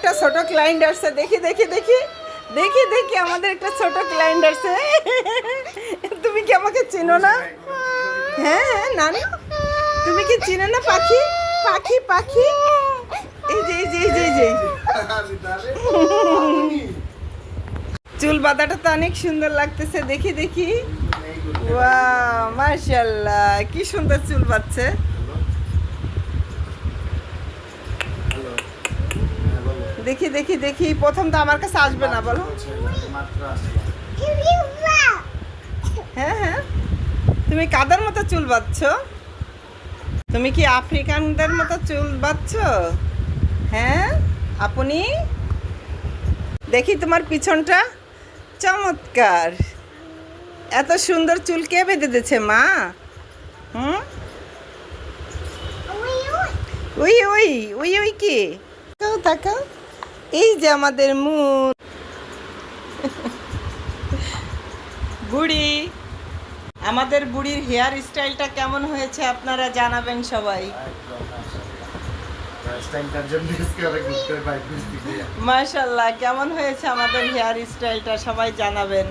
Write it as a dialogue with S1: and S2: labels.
S1: একটা ছোট ক্লায়েন্ট আসছে, দেখি দেখি দেখি দেখি দেখি আমাদের একটা ছোট ক্লায়েন্ট আসছে। তুমি কি আমাকে চেনো না? হ্যাঁ হ্যাঁ, নানু তুমি কি চেনো না? পাখি পাখি পাখি, এই যে এই যে এই যে এই যে চুল বাঁধাটা তো অনেক সুন্দর লাগতেছে, দেখি দেখি। ওয়াও মাশাআল্লাহ, কি সুন্দর চুল বাঁধছে। দেখি দেখি দেখি, প্রথম তো আমার কাছে আসবে না, বলো। হ্যাঁ হ্যাঁ, তুমি কাদের মতো চুল বাঁধছো? তুমি কি আফ্রিকানদের মতো চুল বাঁধছো? হ্যাঁ আপনি, দেখি তোমার পিছনটা, চমৎকার। এত সুন্দর চুল কে বেঁধে দিয়েছে, মা? হুম, ওই ওই ওই ওই কি, তাকাও তাকাও, এই যে আমাদের মুন বুড়ি। আমাদের বুড়ির হেয়ার স্টাইলটা কেমন হয়েছে আপনারা জানাবেন সবাই। মাশাআল্লাহ, কেমন হয়েছে আমাদের হেয়ার স্টাইলটা সবাই জানাবেন।